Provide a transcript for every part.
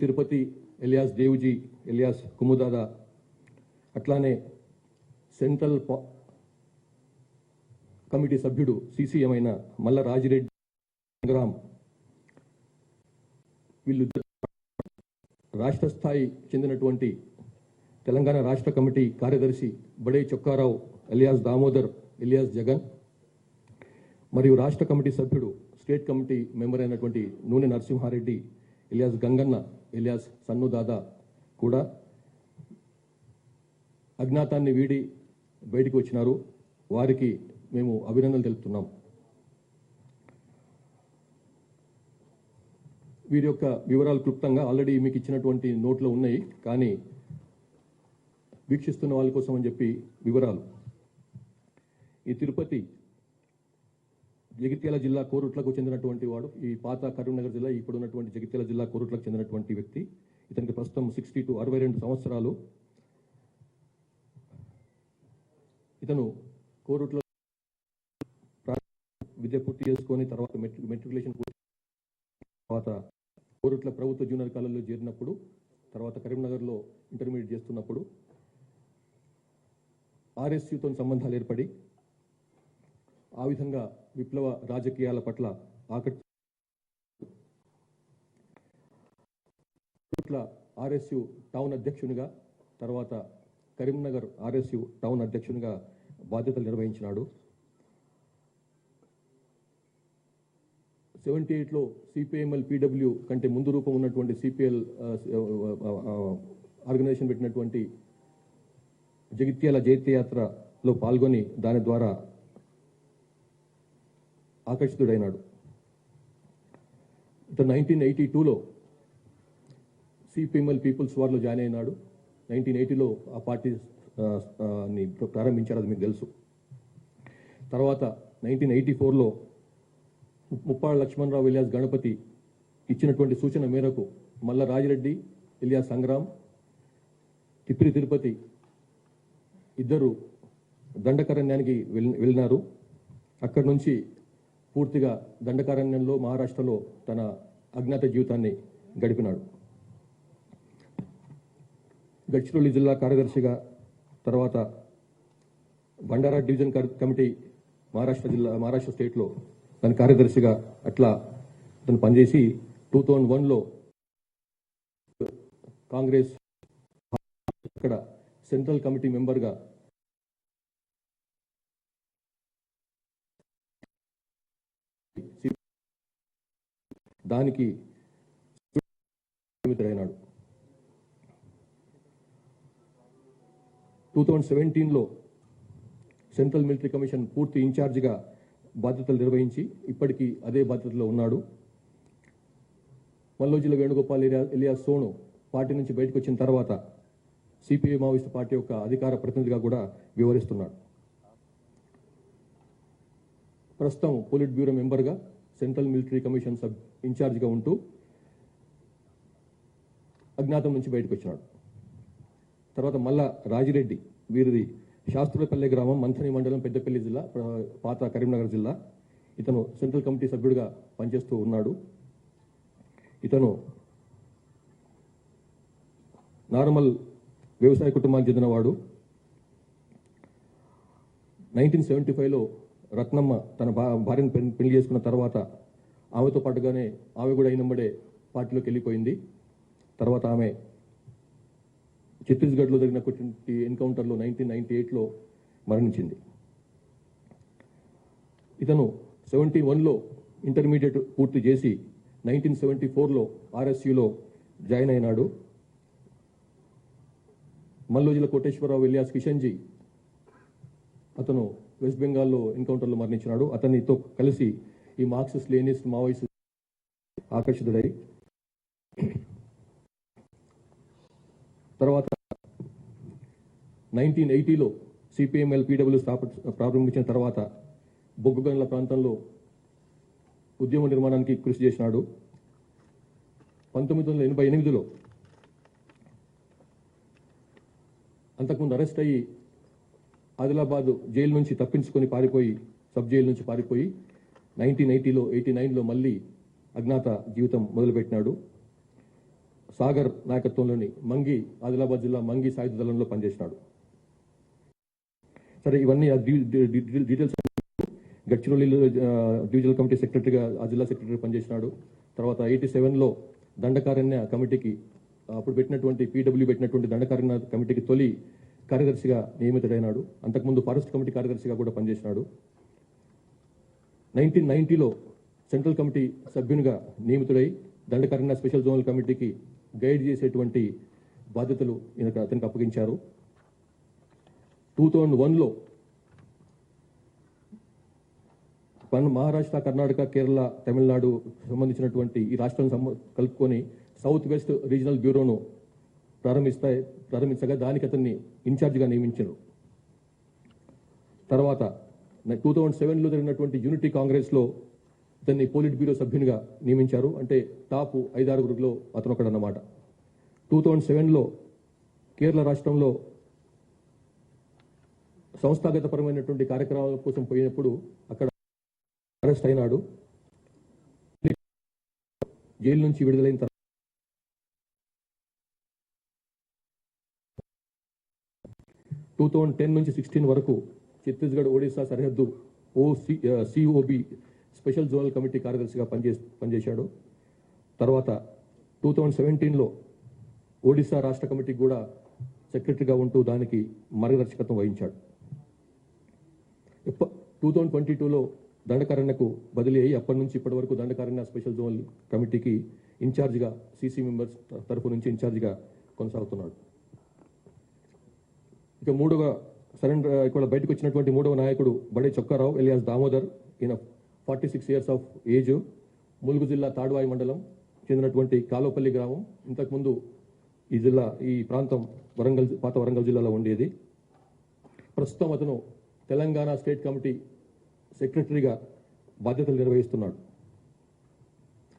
Tirupati alias Devuji alias కుముదాదా, అట్లానే central committee సభ్యుడు CCM అయిన మల్ల రాజిరెడ్డి సంగ్రామ్, వీళ్ళు రాష్ట్ర స్థాయి చెందినటువంటి తెలంగాణ రాష్ట్ర కమిటీ కార్యదర్శి బడే చొక్కారావు ఎలియాస్ దామోదర్ ఎలియాస్ జగన్, మరియు రాష్ట్ర కమిటీ సభ్యుడు స్టేట్ కమిటీ మెంబర్ అయినటువంటి నూనె నరసింహారెడ్డి ఎలియాస్ గంగన్న ఎలియాస్ సన్ను దాదా కూడా అజ్ఞాతాన్ని వీడి బయటికి వచ్చినారు. వారికి మేము అభినందనలు తెలుపుతున్నాం. వీరి యొక్క వివరాలు క్లుప్తంగా ఆల్రెడీ మీకు ఇచ్చినటువంటి నోట్లో ఉన్నాయి, కానీ వీక్షిస్తున్న వాళ్ళ కోసం అని చెప్పి వివరాలు. ఈ తిరుపతి జగిత్యాల జిల్లా కోరుట్లకు చెందినటువంటి వాడు. ఈ పాత కరీంనగర్ జిల్లా, ఇప్పుడు ఉన్నటువంటి జగిత్యాల జిల్లా కోరుట్లకు చెందినటువంటి వ్యక్తి. ఇతనికి ప్రస్తుతం 62 సంవత్సరాలు. ఇతను కోరుట్లో విద్య పూర్తి చేసుకొని తర్వాత మెట్రికులేషన్ తర్వాత కోరుట్ల ప్రభుత్వ జూనియర్ కాలేజీలో చేరినప్పుడు, తర్వాత కరీంనగర్లో ఇంటర్మీడియట్ చేస్తున్నప్పుడు ఆర్ఎస్యుతో సంబంధాలు ఏర్పడి ఆ విధంగా విప్లవ రాజకీయాల పట్ల ఆర్ఎస్యు టౌన్ అధ్యక్షునిగా, తర్వాత కరీంనగర్ ఆర్ఎస్యు టౌన్ అధ్యక్షునిగా బాధ్యతలు నిర్వహించినాడు. 78లో సిపిఎంఎల్ పీడబ్ల్యూ కంటే ముందు రూపం ఉన్నటువంటి సిపిఎల్ ఆర్గనైజేషన్ పెట్టినటువంటి జగిత్యాల జైత్యయాత్రలో పాల్గొని దాని ద్వారా ఆకర్షితుడైనాడు. ఇతను 1982లో సిపిఎంఎల్ పీపుల్స్ వార్లో జాయిన్ అయినాడు. 1980లో ఆ పార్టీని ప్రారంభించారు, అది మీకు తెలుసు. తర్వాత 1984లో ముప్పాళ్ళ లక్ష్మణరావు ఎలియాస్ గణపతి ఇచ్చినటువంటి సూచన మేరకు మల్ల రాజిరెడ్డి ఎలియాస్ సంగ్రామ్, తిప్పిరి తిరుపతి ఇద్దరు దండకారణ్యానికి వెళ్ళినారు. అక్కడి నుంచి పూర్తిగా దండకారణ్యంలో మహారాష్ట్రలో తన అజ్ఞాత జీవితాన్ని గడిపినాడు. గడ్చిరోలి జిల్లా కార్యదర్శిగా, తర్వాత బండారా డివిజన్ కమిటీ మహారాష్ట్ర స్టేట్లో దాని కార్యదర్శిగా అట్లా అతను పనిచేసి 2001లో కాంగ్రెస్ అక్కడ సెంట్రల్ కమిటీ మెంబర్గా దానికి అయినాడు. 2017లో సెంట్రల్ మిలిటరీ కమిషన్ పూర్తి ఇన్ఛార్జిగా బాధ్యతలు నిర్వహించి ఇప్పటికీ అదే బాధ్యతలో ఉన్నాడు. మల్లోజిల వేణుగోపాల్ ఎలియాస్ సోను పార్టీ నుంచి బయటకు వచ్చిన తర్వాత సిపిఐ మావోయిస్టు పార్టీ యొక్క అధికార ప్రతినిధిగా కూడా వ్యవహరిస్తున్నాడు. ప్రస్తుతం పోలిట్ బ్యూరో మెంబర్గా సెంట్రల్ మిలిటరీ కమిషన్ ఇన్ఛార్జిగా ఉంటూ అజ్ఞాతం నుంచి బయటకు వచ్చినాడు. తర్వాత మళ్ళా రాజిరెడ్డి, వీరిది శాస్త్రులపల్లె గ్రామం, మంథని మండలం, పెద్దపల్లి జిల్లా, పాత కరీంనగర్ జిల్లా. ఇతను సెంట్రల్ కమిటీ సభ్యుడిగా పనిచేస్తూ ఉన్నాడు. ఇతను నార్మల్ వ్యవసాయ కుటుంబానికి చెందినవాడు. 1975లో రత్నమ్మ తన భార్యను పెళ్లి చేసుకున్న తర్వాత ఆమెతో పాటుగానే ఆమె కూడా అయినంబడే పార్టీలోకి వెళ్ళిపోయింది. తర్వాత ఆమె ఛత్తీస్గఢ్లో జరిగినటువంటి ఎన్కౌంటర్లో 1998లో మరణించింది. ఇతను 71లో ఇంటర్మీడియట్ పూర్తి చేసి 1974లో ఆర్ఎస్యులో జాయిన్ అయినాడు. మల్లోజిల కోటేశ్వరరావు ఎలియాస్ కిషన్జీ, అతను వెస్ట్ బెంగాల్లో ఎన్కౌంటర్లో మరణించినాడు. అతనితో కలిసి ఈ మార్క్సిస్ట్ లెనినిస్ట్ మావోయిస్ట్ ఆకర్షితుడై తర్వాత 1980లో సిపిఎంఎల్ పీడబ్ల్యూ ప్రారంభించిన తర్వాత బొగ్గుగనుల ప్రాంతంలో ఉద్యమ నిర్మాణానికి కృషి చేసినాడు. 1988లో అంతకుముందు అరెస్ట్ అయ్యి ఆదిలాబాద్ జైలు నుంచి తప్పించుకొని పారిపోయి, సబ్ జైలు నుంచి పారిపోయి 1989లో మళ్ళీ అజ్ఞాత జీవితం మొదలుపెట్టినాడు. సాగర్ నాయకత్వంలోని మంగి ఆదిలాబాద్ జిల్లా మంగి సాయుధ దళంలో పనిచేసినాడు. సరే, ఇవన్నీ డీటెయిల్స్. గడ్చిరోలిలో డివిజనల్ కమిటీ సెక్రటరీగా ఆ జిల్లా సెక్రటరీ పనిచేసినాడు. తర్వాత 87లో దండకారణ్య కమిటీకి అప్పుడు పెట్టినటువంటి పీడబ్ల్యూ పెట్టినటువంటి దండకారణ్య కమిటీకి తొలి కార్యదర్శిగా నియమితుడైనాడు. అంతకుముందు ఫారెస్ట్ కమిటీ కార్యదర్శిగా కూడా పనిచేసినాడు. 1990లో సెంట్రల్ కమిటీ సభ్యునిగా నియమితుడై దండకారణ్య స్పెషల్ జోనల్ కమిటీకి గైడ్ చేసేటువంటి బాధ్యతలు అతనికి అప్పగించారు. 2001లో మహారాష్ట్ర, కర్ణాటక, కేరళ, తమిళనాడు సంబంధించినటువంటి ఈ రాష్ట్రం కలుపుకొని సౌత్ వెస్ట్ రీజనల్ బ్యూరోను ప్రారంభించగా దానికి అతన్ని ఇన్ఛార్జిగా నియమించారు. తర్వాత 2007లో జరిగినటువంటి యూనిటీ కాంగ్రెస్లో అతన్ని పోలిట్ బ్యూరో సభ్యునిగా నియమించారు. అంటే టాప్ 5-6 అతను ఒకడన్నమాట. 2007లో కేరళ రాష్ట్రంలో సంస్థాగతపరమైనటువంటి కార్యక్రమాల కోసం పోయినప్పుడు అక్కడ అరెస్ట్ అయినాడు. జైలు నుంచి విడుదలైన తర్వాత 2010 నుంచి 16 వరకు ఛత్తీస్గఢ్ ఒడిశా సరిహద్దు సిఓబి స్పెషల్ జోనల్ కమిటీ కార్యదర్శిగా పనిచేశాడు. తర్వాత 2017లో ఒడిశా రాష్ట్ర కమిటీకి కూడా సెక్రటరీగా ఉంటూ దానికి మార్గదర్శకత్వం వహించాడు. 2022లో దండకారణ్యకు బదిలీ అయ్యి అప్పటి నుంచి ఇప్పటి వరకు దండకారణ్య స్పెషల్ జోనల్ కమిటీకి ఇన్ఛార్జిగా సీసీ మెంబర్స్ తరఫు నుంచి ఇన్ఛార్జిగా కొనసాగుతున్నాడు. ఇక ఇక్కడ బయటకు వచ్చినటువంటి మూడవ నాయకుడు బడే చొక్కారావు ఎలియాస్ దామోదర్. ఈయన 46 years ఆఫ్ ఏజ్. ములుగు జిల్లా తాడ్వాయి మండలం చెందినటువంటి కాలోపల్లి గ్రామం. ఇంతకుముందు ఈ ప్రాంతం పాత వరంగల్ జిల్లాలో ఉండేది. ప్రస్తుతం అతను తెలంగాణ స్టేట్ కమిటీ సెక్రటరీగా బాధ్యతలు నిర్వహిస్తున్నాడు.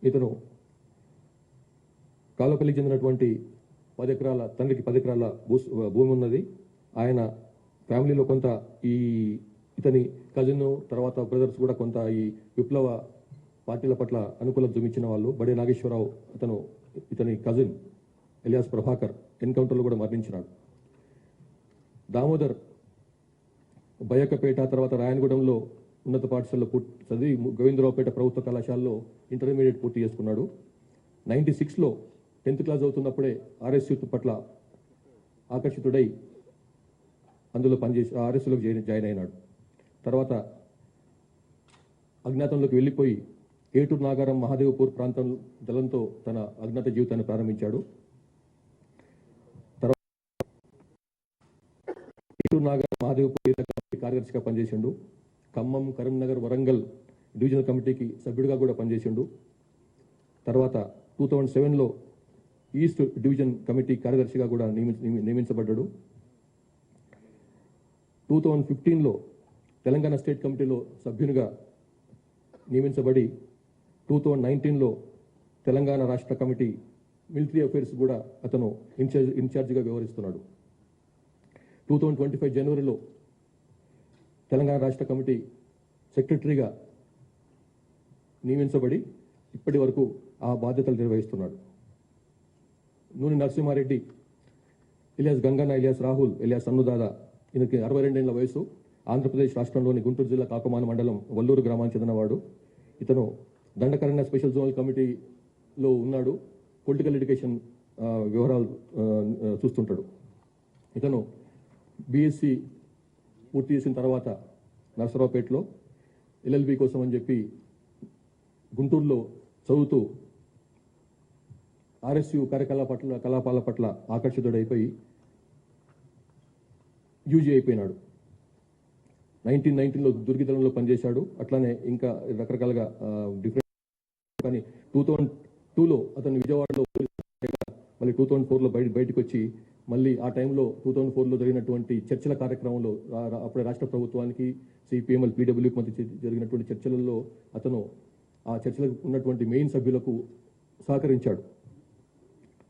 ఇతను కాలోపల్లికి చెందినటువంటి 10 ఎకరాల తండ్రికి 10 ఎకరాల భూమి ఉన్నది. ఆయన ఫ్యామిలీలో కొంత ఇతని కజిన్ తర్వాత బ్రదర్స్ కూడా కొంత ఈ విప్లవ పార్టీల పట్ల అనుకూలత చూపించిన వాళ్ళు. బడే నాగేశ్వరరావు ఇతని కజిన్ ఎలియాస్ ప్రభాకర్ ఎన్కౌంటర్లో కూడా మరణించినాడు. దామోదర్ బయకపేట తర్వాత రాయనగూడెంలో ఉన్నత పాఠశాలలో చదివి గోవిందరావుపేట ప్రభుత్వ కళాశాలలో ఇంటర్మీడియట్ పూర్తి చేసుకున్నాడు. 96లో 10th క్లాస్ అవుతున్నప్పుడే ఆర్ఎస్ యూత్ పట్ల ఆకర్షితుడై అందులో పనిచేసి ఆర్ఎస్లోకి జాయిన్ అయినాడు. తర్వాత అజ్ఞాతంలోకి వెళ్ళిపోయి ఏటూరు నాగారం మహాదేవ్పూర్ ప్రాంతం దళంతో తన అజ్ఞాత జీవితాన్ని ప్రారంభించాడు. తర్వాత ఏటూరు నాగారం మహాదేవ్పూర్ కార్యదర్శిగా పనిచేసిండు. ఖమ్మం, కరీంనగర్, వరంగల్ డివిజనల్ కమిటీకి సభ్యుడిగా కూడా పనిచేసిండు. తర్వాత 2007లో ఈస్ట్ డివిజన్ కమిటీ కార్యదర్శిగా కూడా నియమించబడ్డాడు. 2015లో తెలంగాణ స్టేట్ కమిటీలో సభ్యునిగా నియమించబడి 2019లో తెలంగాణ రాష్ట్ర కమిటీ మిలిటరీ అఫైర్స్ కూడా అతను ఇన్ఛార్జిగా వ్యవహరిస్తున్నాడు. 2025 జనవరిలో తెలంగాణ రాష్ట్ర కమిటీ సెక్రటరీగా నియమించబడి ఇప్పటి వరకు ఆ బాధ్యతలు నిర్వహిస్తున్నాడు. Nune Narasimha Reddy alias Ganganna, alias Rahul, alias Annudada. ఈయనకి 62 ఏళ్ల వయసు. ఆంధ్రప్రదేశ్ రాష్ట్రంలోని గుంటూరు జిల్లా కాకమాన మండలం వల్లూరు గ్రామానికి చెందినవాడు. ఇతను దండకారణ్య స్పెషల్ జోనల్ కమిటీలో ఉన్నాడు. పొలిటికల్ ఎడ్యుకేషన్ వ్యవహారాలు చూస్తుంటాడు. ఇతను బీఎస్సీ పూర్తి చేసిన తర్వాత నరసరావుపేటలో ఎల్ఎల్బి కోసం అని చెప్పి గుంటూరులో చదువుతూ ఆర్ఎస్యు కలాపాల పట్ల ఆకర్షితుడైపోయి యూజీ అయిపోయినాడు. 1919లో దుర్గిదళంలో పనిచేశాడు. అట్లానే ఇంకా రకరకాలుగా డిఫరెంట్. కానీ 2002లో అతను విజయవాడలో మళ్ళీ 2004లో బయటకు వచ్చి మళ్ళీ ఆ టైంలో 2004లో జరిగినటువంటి చర్చల కార్యక్రమంలో అప్పుడే రాష్ట్ర ప్రభుత్వానికి సిపిఎంఎల్ పీడబ్ల్యూకి మధ్య జరిగినటువంటి చర్చలలో అతను ఆ చర్చలకు ఉన్నటువంటి మెయిన్ సభ్యులకు సహకరించాడు.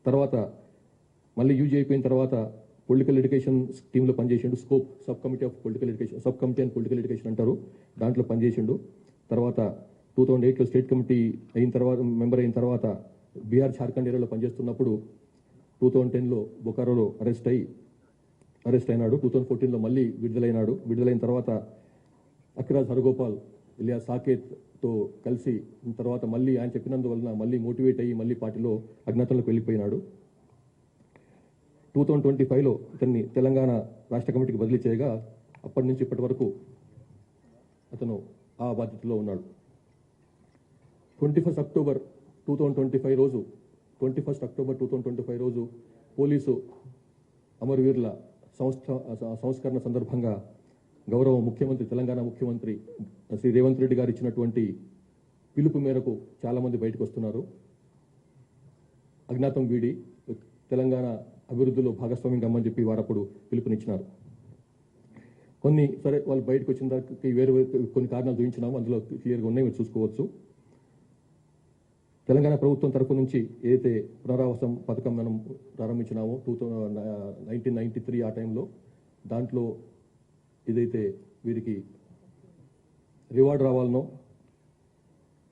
తర్వాత మళ్ళీ యూజీ అయిపోయిన తర్వాత పొలిటికల్ ఎడ్యుకేషన్ టీంలో పనిచేసిండు. Scope sub committee of political education, sub committee and political education అంటారు, దాంట్లో పనిచేసిండు. తర్వాత 2008లో స్టేట్ కమిటీ అయిన తర్వాత మెంబర్ అయిన తర్వాత బీహార్ జార్ఖండ్ ఏరియాలో పనిచేస్తున్నప్పుడు 2010లో బొకారోలో అరెస్ట్ అయినాడు. 2014లో మళ్ళీ విడుదలైన తర్వాత అక్రాజ్ హరగోపాల్ ఇలియాస్ సాకేత్తో కలిసి తర్వాత మళ్ళీ ఆయన చెప్పినందువలన మళ్ళీ మోటివేట్ అయ్యి మళ్ళీ పార్టీలో అజ్ఞాతంలోకి వెళ్ళిపోయినాడు. 2025లో ఇతన్ని తెలంగాణ రాష్ట్ర కమిటీకి బదిలీ చేయగా అప్పటి నుంచి ఇప్పటి వరకు అతను ఆ బాధ్యతలో ఉన్నాడు. 21 అక్టోబర్ 2025 రోజు పోలీసు అమరవీరుల సంస్కరణ సందర్భంగా గౌరవ ముఖ్యమంత్రి తెలంగాణ ముఖ్యమంత్రి శ్రీ రేవంత్ రెడ్డి గారు ఇచ్చినటువంటి పిలుపు మేరకు చాలామంది బయటకు వస్తున్నారు. అజ్ఞాతం వీడి తెలంగాణ అభివృద్ధిలో భాగస్వామ్యం కమ్మని చెప్పి వారు అప్పుడు పిలుపునిచ్చినారు. సరే వాళ్ళు బయటకు వచ్చిన దానికి వేరే కొన్ని కారణాలు చూపించినాము, అందులో క్లియర్గా ఉన్నాయి, మీరు చూసుకోవచ్చు. తెలంగాణ ప్రభుత్వం తరఫు నుంచి ఏదైతే పునరావాసం పథకం మనం ప్రారంభించినామో 1993 ఆ టైంలో, దాంట్లో ఏదైతే వీరికి రివార్డ్ రావాలనో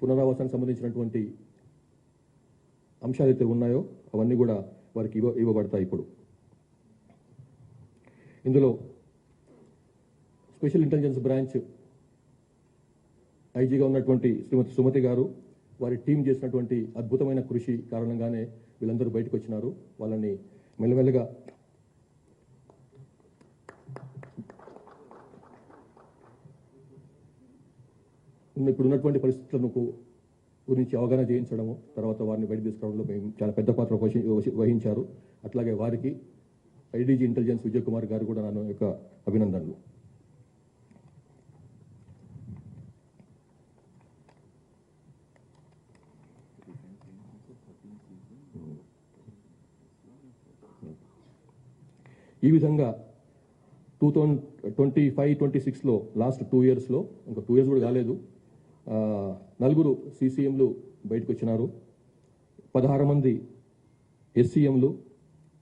పునరావాసానికి సంబంధించినటువంటి అంశాలు అయితే ఉన్నాయో అవన్నీ కూడా వారికి ఇవ్వబడతాయి. ఇప్పుడు ఇందులో స్పెషల్ ఇంటెలిజెన్స్ బ్రాంచ్ ఐజీగా ఉన్నటువంటి శ్రీమతి సుమతి గారు, వారి టీం చేసినటువంటి అద్భుతమైన కృషి కారణంగానే వీళ్ళందరూ బయటకు వచ్చినారు. వాళ్ళని మెల్లమెల్లగా ఇప్పుడు ఉన్నటువంటి పరిస్థితులను గురించి అవగాహన చేయించడము, తర్వాత వారిని బయట తీసుకురావడంలో మేము చాలా పెద్ద పాత్ర వహించారు. అట్లాగే వారికి ఐడీజీ ఇంటెలిజెన్స్ విజయ్ కుమార్ గారు కూడా నా యొక్క అభినందనలు. ఈ విధంగా 2025-26లో లాస్ట్ 2 yearsలో, ఇంకా 2 years కూడా కాలేదు, 4 CCMలు బయటకు వచ్చినారు. 16 మంది SCMలు,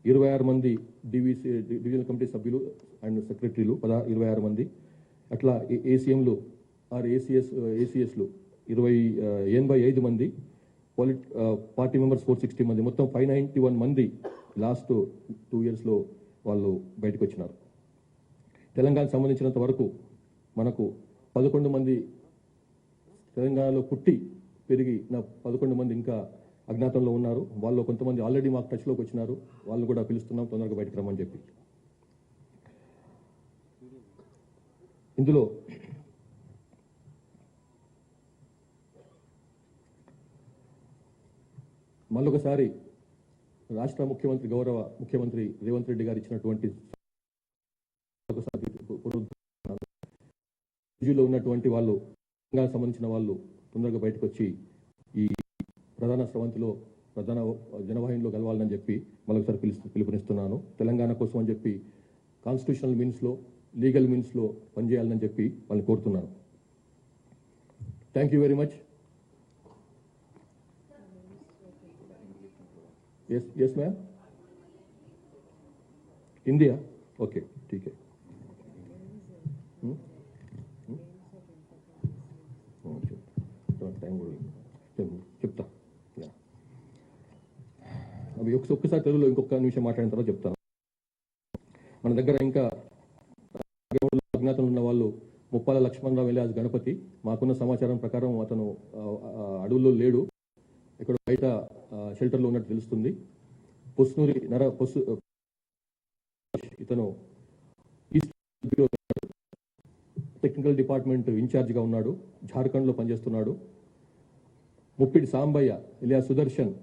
26 మంది డివిజనల్ కమిటీ సభ్యులు అండ్ సెక్రటరీలు 26 మంది, అట్లా ACMలు ఆర్ ACSలు 85 మంది, పార్టీ మెంబర్స్ 460 మంది, మొత్తం 591 మంది లాస్ట్ 2 yearsలో వాళ్ళు బయటకు వచ్చినారు. తెలంగాణకు సంబంధించినంత వరకు మనకు 11 మంది తెలంగాణలో పుట్టి పెరిగిన 11 మంది ఇంకా అజ్ఞాతంలో ఉన్నారు. వాళ్ళు కొంతమంది ఆల్రెడీ మాకు టచ్లోకి వచ్చినారు, వాళ్ళు కూడా పిలుస్తున్నాం తొందరగా బయటకు రమ్మని చెప్పి. ఇందులో మళ్ళొకసారి రాష్ట్ర ముఖ్యమంత్రి గౌరవ ముఖ్యమంత్రి రేవంత్ రెడ్డి గారు ఇచ్చినటువంటి ఉన్నటువంటి వాళ్ళు తెలంగాణకు సంబంధించిన వాళ్ళు తొందరగా బయటకు వచ్చి ఈ ప్రధాన స్రవంతిలో ప్రధాన జనవాహినిలో కలవాలని చెప్పి మరొకసారి పిలుపునిస్తున్నాను. తెలంగాణ కోసం అని చెప్పి కాన్స్టిట్యూషనల్ మీన్స్లో, లీగల్ మీన్స్లో పనిచేయాలని చెప్పి వాళ్ళని కోరుతున్నాను. Thank you very much. yes ma'am, India, okay, ठीक है. చెప్తా. అవి ఒక్కసారి తెలుగులో ఇంకొక నిమిషం మాట్లాడిన తర్వాత చెప్తాను. మన దగ్గర ఇంకా అజ్ఞాతంలో ఉన్న వాళ్ళు ముప్పాల లక్ష్మణరావు ఎలియాస్ గణపతి, మాకున్న సమాచారం ప్రకారం అతను అడవుల్లో లేడు, ఇక్కడ బయట షెల్టర్లో ఉన్నట్టు తెలుస్తుంది. ఇతను టెక్నికల్ డిపార్ట్మెంట్ ఇన్ఛార్జిగా ఉన్నాడు, జార్ఖండ్లో పనిచేస్తున్నాడు. ముప్పిడి సాంబయ్య ఇలియాస్ సుదర్శన్